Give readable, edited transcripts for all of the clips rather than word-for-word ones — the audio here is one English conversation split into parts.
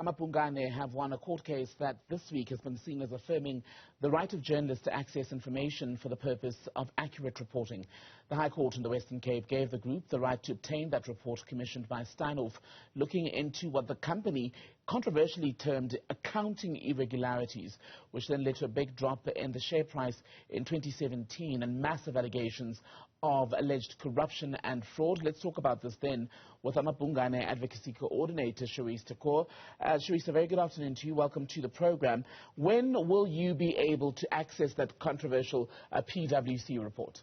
amaBhungane have won a court case that this week has been seen as affirming the right of journalists to access information for the purpose of accurate reporting. The High Court in the Western Cape gave the group the right to obtain that report commissioned by Steinhoff, looking into what the company controversially termed accounting irregularities, which then led to a big drop in the share price in 2017 and massive allegations of alleged corruption and fraud. Let's talk about this then with amaBhungane Advocacy Coordinator Cherese Thakur. Cherese, a very good afternoon to you. Welcome to the program. When will you be able to access that controversial PwC report?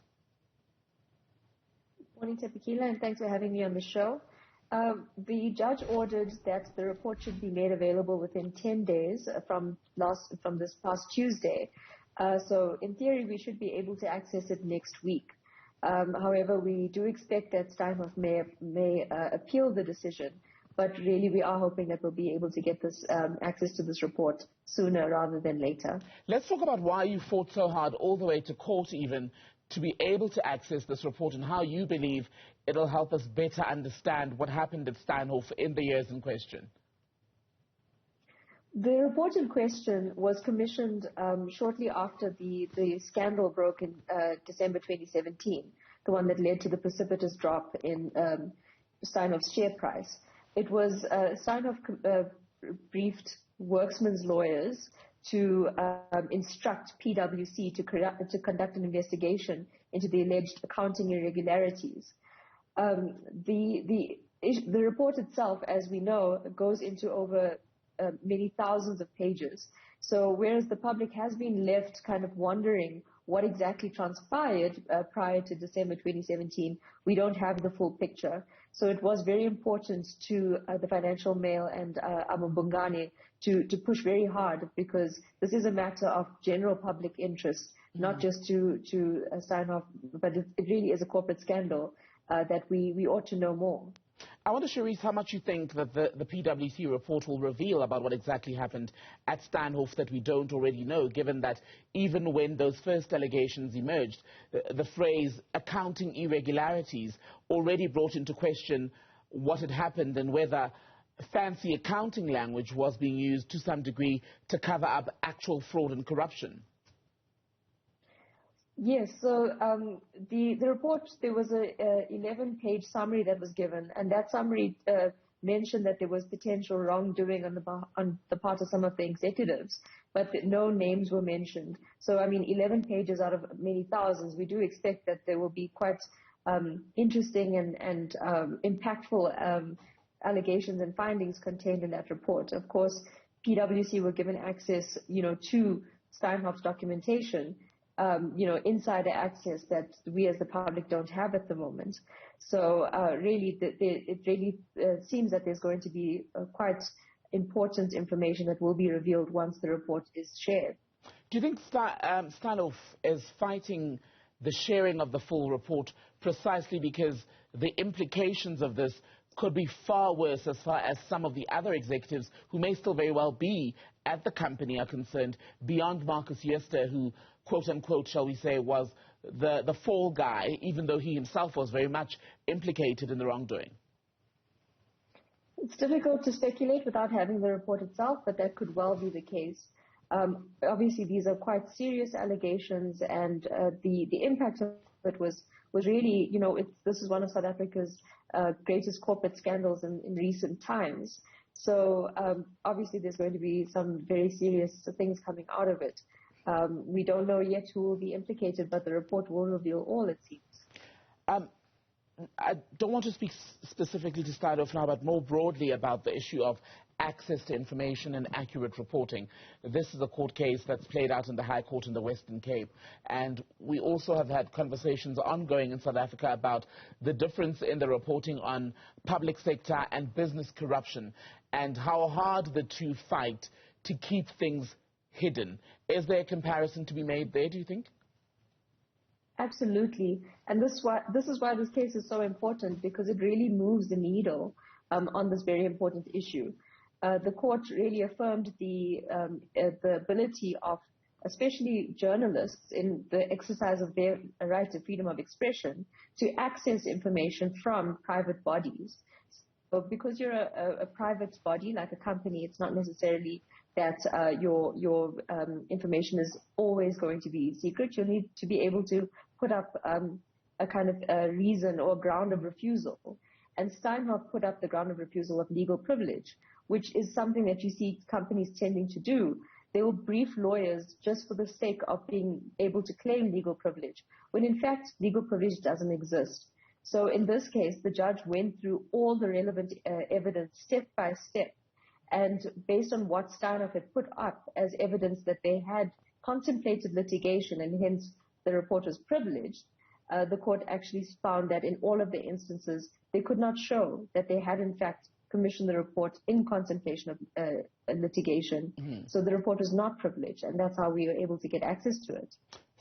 Morning, Tepikila, and thanks for having me on the show. The judge ordered that the report should be made available within 10 days from this past Tuesday. So in theory, we should be able to access it next week. However, we do expect that Steinhoff may appeal the decision, but really we are hoping that we'll be able to get this access to this report sooner rather than later. Let's talk about why you fought so hard all the way to court even to be able to access this report and how you believe it'll help us better understand what happened at Steinhoff in the years in question. The report in question was commissioned shortly after the scandal broke in December 2017, the one that led to the precipitous drop in Steinhoff's share price. It was Steinhoff briefed Worksman's lawyers to instruct PwC to conduct an investigation into the alleged accounting irregularities. The report itself, as we know, goes into over many thousands of pages. So whereas the public has been left kind of wondering what exactly transpired prior to December 2017, we don't have the full picture. So it was very important to the Financial Mail and amaBhungane to push very hard, because this is a matter of general public interest, not just to Steinhoff, but it really is a corporate scandal that we ought to know more. I wonder, Cherese, how much you think that the PwC report will reveal about what exactly happened at Steinhoff that we don't already know, given that even when those first allegations emerged, the phrase accounting irregularities already brought into question what had happened and whether fancy accounting language was being used to some degree to cover up actual fraud and corruption. Yes, so the report, there was a 11-page summary that was given, and that summary mentioned that there was potential wrongdoing on the part of some of the executives, but no names were mentioned. So, I mean, 11 pages out of many thousands, we do expect that there will be quite interesting and impactful allegations and findings contained in that report. Of course, PwC were given access, to Steinhoff's documentation, insider access that we as the public don't have at the moment. So it really seems that there's going to be quite important information that will be revealed once the report is shared. Do you think Steinhoff is fighting the sharing of the full report precisely because the implications of this could be far worse as far as some of the other executives who may still very well be at the company are concerned, beyond Marcus Jooste, who, quote-unquote, shall we say, was the fall guy, even though he himself was very much implicated in the wrongdoing? It's difficult to speculate without having the report itself, but that could well be the case. Obviously, these are quite serious allegations, and the impact of it was really, this is one of South Africa's greatest corporate scandals in recent times. So obviously there's going to be some very serious things coming out of it. We don't know yet who will be implicated, but the report will reveal all, it seems. I don't want to speak specifically to Steinhoff now, but more broadly about the issue of access to information and accurate reporting. This is a court case that's played out in the High Court in the Western Cape, and we also have had conversations ongoing in South Africa about the difference in the reporting on public sector and business corruption and how hard the two fight to keep things hidden. Is there a comparison to be made there, do you think? Absolutely, and this is why this case is so important, because it really moves the needle on this very important issue. The court really affirmed the ability of especially journalists in the exercise of their right to freedom of expression to access information from private bodies. But because you're a private body, like a company, it's not necessarily that your information is always going to be secret. You'll need to be able to put up a kind of reason or ground of refusal. And Steinhoff put up the ground of refusal of legal privilege, which is something that you see companies tending to do. They will brief lawyers just for the sake of being able to claim legal privilege, when in fact legal privilege doesn't exist. So in this case, the judge went through all the relevant evidence step by step. And based on what Steinhoff had put up as evidence that they had contemplated litigation and hence the report was privileged, the court actually found that in all of the instances, they could not show that they had in fact commissioned the report in contemplation of litigation. So the report was not privileged, and that's how we were able to get access to it.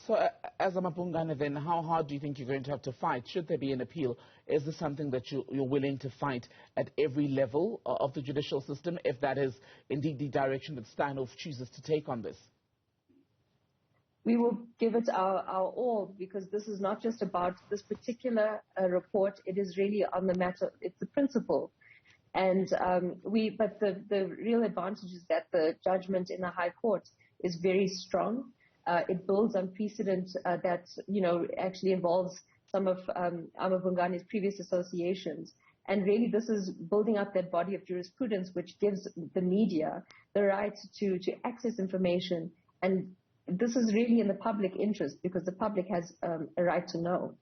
So as amaBhungane, then, how hard do you think you're going to have to fight? Should there be an appeal? Is this something that you're willing to fight at every level of the judicial system, if that is indeed the direction that Steinhoff chooses to take on this? We will give it our all, because this is not just about this particular report. It is really on the matter. It's the principle. And but the real advantage is that the judgment in the High Court is very strong. It builds on precedent that, actually involves some of amaBhungane's previous associations. And really this is building up that body of jurisprudence which gives the media the right to access information. And this is really in the public interest, because the public has a right to know.